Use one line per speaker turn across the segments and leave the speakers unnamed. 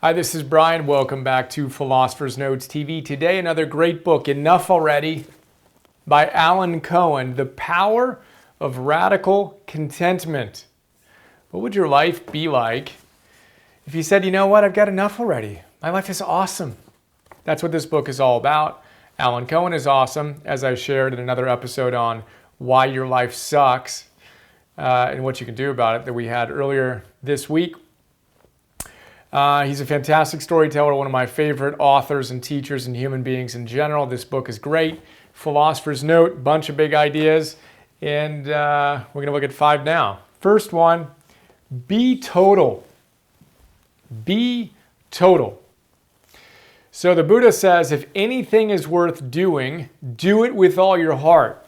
Hi, this is Brian. Welcome back to Philosopher's Notes TV. Today, another great book, Enough Already, by Alan Cohen, The Power of Radical Contentment. What would your life be like if you said, you know what, I've got enough already. My life is awesome. That's what this book is all about. Alan Cohen is awesome, as I shared in another episode on why your life sucks and what you can do about it that we had earlier this week. He's a fantastic storyteller, one of my favorite authors and teachers and human beings in general. This book is great. Philosopher's Note, bunch of big ideas. And we're going to look at 5 now. First one, be total. Be total. So the Buddha says, if anything is worth doing, do it with all your heart.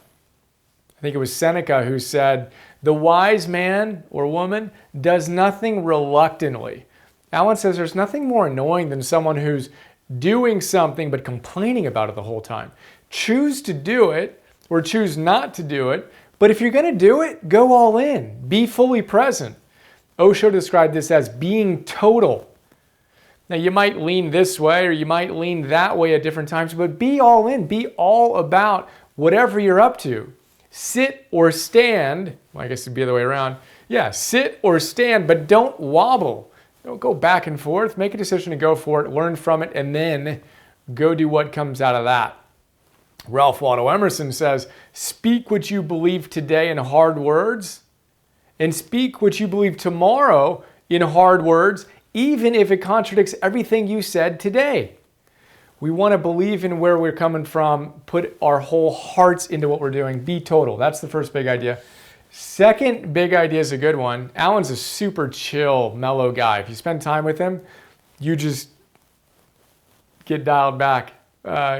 I think it was Seneca who said, the wise man or woman does nothing reluctantly. Alan says there's nothing more annoying than someone who's doing something but complaining about it the whole time. Choose to do it or choose not to do it, but if you're going to do it, go all in. Be fully present. Osho described this as being total. Now you might lean this way or you might lean that way at different times, but be all in. Be all about whatever you're up to. Sit or stand. Well, I guess it'd be the other way around. Yeah, sit or stand, but don't wobble. Don't go back and forth. Make a decision to go for it, learn from it, and then go do what comes out of that. Ralph Waldo Emerson says, speak what you believe today in hard words, and speak what you believe tomorrow in hard words, even if it contradicts everything you said today. We want to believe in where we're coming from, put our whole hearts into what we're doing, be total. That's the first big idea. Second big idea is a good one. Alan's a super chill, mellow guy. If you spend time with him, you just get dialed back.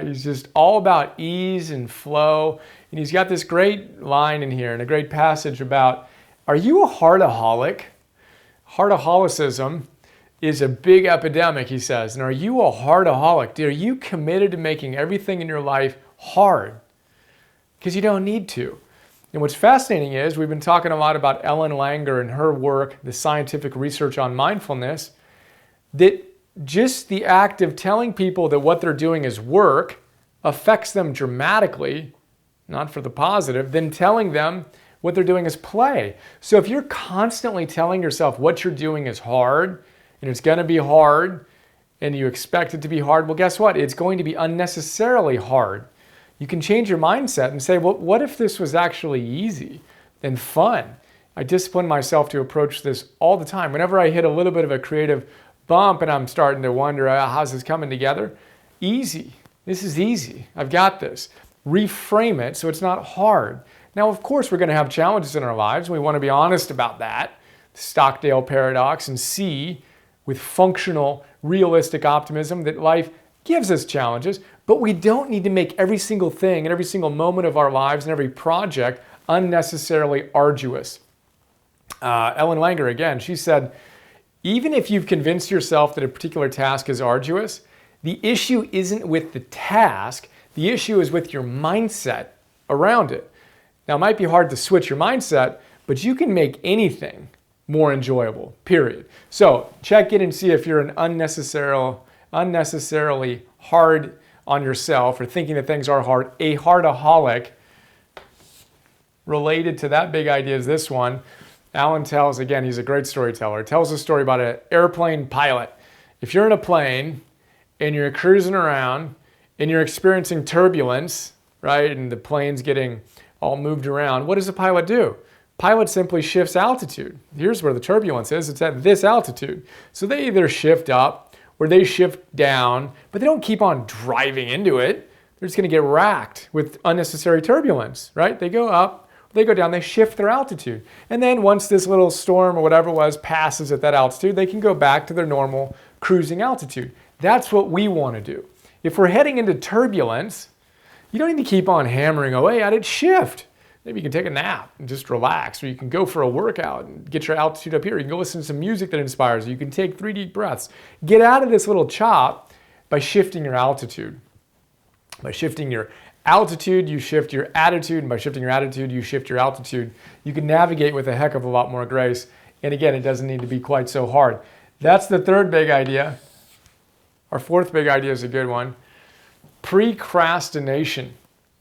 He's just all about ease and flow. And he's got this great line in here and a great passage about, are you a heartaholic? Heartaholicism is a big epidemic, he says. And are you a heartaholic? Are you committed to making everything in your life hard? Because you don't need to. And what's fascinating is we've been talking a lot about Ellen Langer and her work, the scientific research on mindfulness, that just the act of telling people that what they're doing is work affects them dramatically, not for the positive, than telling them what they're doing is play. So if you're constantly telling yourself what you're doing is hard, and it's going to be hard, and you expect it to be hard, well, guess what? It's going to be unnecessarily hard. You can change your mindset and say, well, what if this was actually easy and fun? I discipline myself to approach this all the time. Whenever I hit a little bit of a creative bump and I'm starting to wonder, how's this coming together? Easy. This is easy. I've got this. Reframe it so it's not hard. Now, of course, we're going to have challenges in our lives. We want to be honest about that. The Stockdale paradox, and see with functional, realistic optimism that life gives us challenges, but we don't need to make every single thing and every single moment of our lives and every project unnecessarily arduous. Ellen Langer, again, she said, even if you've convinced yourself that a particular task is arduous, the issue isn't with the task, the issue is with your mindset around it. Now, it might be hard to switch your mindset, but you can make anything more enjoyable, period. So check in and see if you're an unnecessarily hard on yourself or thinking that things are hard. A heartaholic, related to that big idea is this one. Alan tells, again, he's a great storyteller, tells a story about an airplane pilot. If you're in a plane and you're cruising around and you're experiencing turbulence, right, and the plane's getting all moved around, what does the pilot do? Pilot simply shifts altitude. Here's where the turbulence is. It's at this altitude. So they either shift up or they shift down, but they don't keep on driving into it. They're just going to get racked with unnecessary turbulence, right? They go up, they go down, they shift their altitude. And then once this little storm or whatever it was passes at that altitude, they can go back to their normal cruising altitude. That's what we want to do. If we're heading into turbulence, you don't need to keep on hammering away at it. Shift. Maybe you can take a nap and just relax, or you can go for a workout and get your altitude up here. You can go listen to some music that inspires you. You can take 3 deep breaths. Get out of this little chop by shifting your altitude. By shifting your altitude, you shift your attitude, and by shifting your attitude, you shift your altitude. You can navigate with a heck of a lot more grace. And again, it doesn't need to be quite so hard. That's the third big idea. Our fourth big idea is a good one. Procrastination.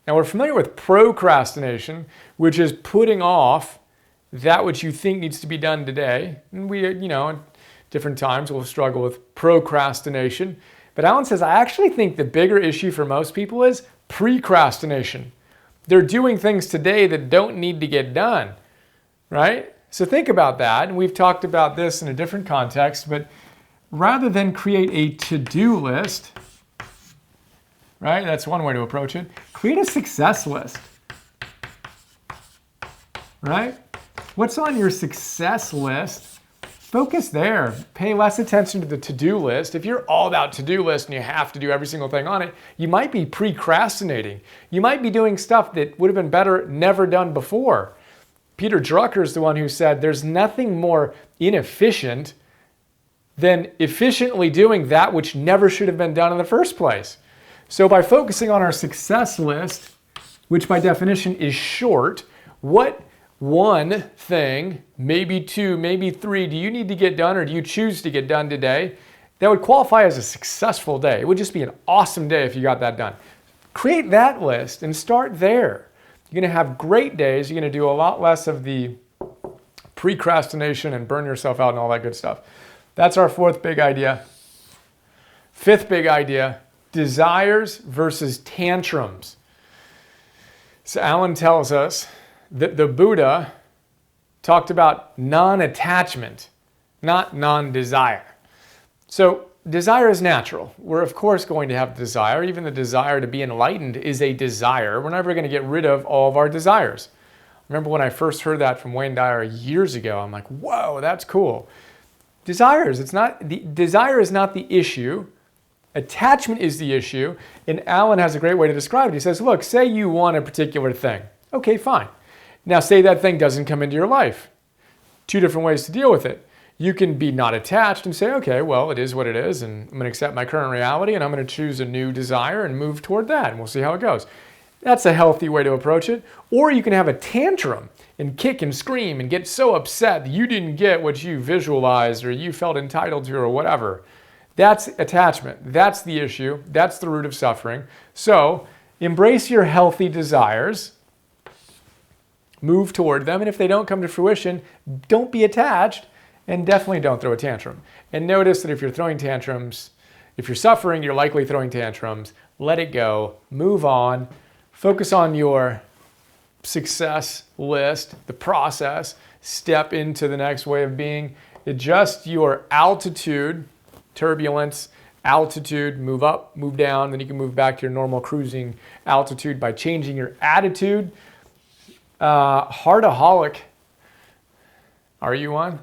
Now we're familiar with procrastination, which is putting off that which you think needs to be done today. And we, at different times we'll struggle with procrastination. But Alan says, I actually think the bigger issue for most people is precrastination. They're doing things today that don't need to get done, right? So think about that. And we've talked about this in a different context, but rather than create a to-do list, right? That's one way to approach it. Create a success list, right? What's on your success list? Focus there. Pay less attention to the to-do list. If you're all about to-do list and you have to do every single thing on it, you might be procrastinating. You might be doing stuff that would have been better never done before. Peter Drucker is the one who said there's nothing more inefficient than efficiently doing that which never should have been done in the first place. So by focusing on our success list, which by definition is short, what one thing, maybe two, maybe three, do you need to get done or do you choose to get done today that would qualify as a successful day? It would just be an awesome day if you got that done. Create that list and start there. You're going to have great days. You're going to do a lot less of the procrastination and burn yourself out and all that good stuff. That's our fourth big idea. Fifth big idea, desires versus tantrums. So Alan tells us that the Buddha talked about non-attachment, not non-desire. So desire is natural. We're of course going to have desire. Even the desire to be enlightened is a desire. We're never going to get rid of all of our desires. Remember when I first heard that from Wayne Dyer years ago, I'm like, whoa, that's cool. Desire is not the issue. Attachment is the issue. And Alan has a great way to describe it. He says, look, say you want a particular thing. Okay, fine. Now say that thing doesn't come into your life. Two different ways to deal with it. You can be not attached and say, okay, well, it is what it is, and I'm going to accept my current reality, and I'm going to choose a new desire and move toward that, and we'll see how it goes. That's a healthy way to approach it. Or you can have a tantrum and kick and scream and get so upset that you didn't get what you visualized or you felt entitled to or whatever. That's attachment. That's the issue. That's the root of suffering. So embrace your healthy desires. Move toward them, and if they don't come to fruition, don't be attached, and definitely don't throw a tantrum. And notice that if you're throwing tantrums, if you're suffering, you're likely throwing tantrums. Let it go, move on, focus on your success list, the process, step into the next way of being, adjust your altitude, turbulence, altitude, move up, move down, then you can move back to your normal cruising altitude by changing your attitude. Heartaholic, are you one?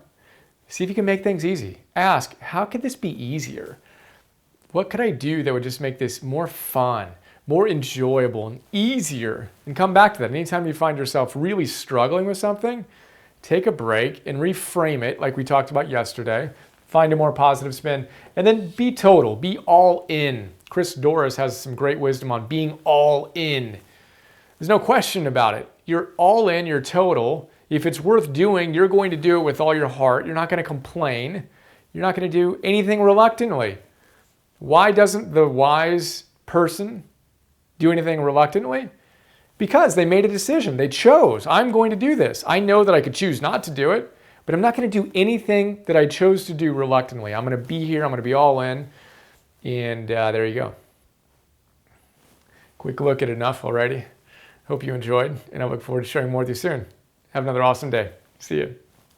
See if you can make things easy. Ask, how could this be easier? What could I do that would just make this more fun, more enjoyable, and easier? And come back to that. Anytime you find yourself really struggling with something, take a break and reframe it like we talked about yesterday. Find a more positive spin, and then be total, be all in. Chris Dorris has some great wisdom on being all in. There's no question about it. You're all in, you're total. If it's worth doing, you're going to do it with all your heart. You're not going to complain. You're not going to do anything reluctantly. Why doesn't the wise person do anything reluctantly? Because they made a decision. They chose, I'm going to do this. I know that I could choose not to do it, but I'm not going to do anything that I chose to do reluctantly. I'm going to be here. I'm going to be all in. And there you go. Quick look at enough already. Hope you enjoyed, and I look forward to sharing more with you soon. Have another awesome day. See you.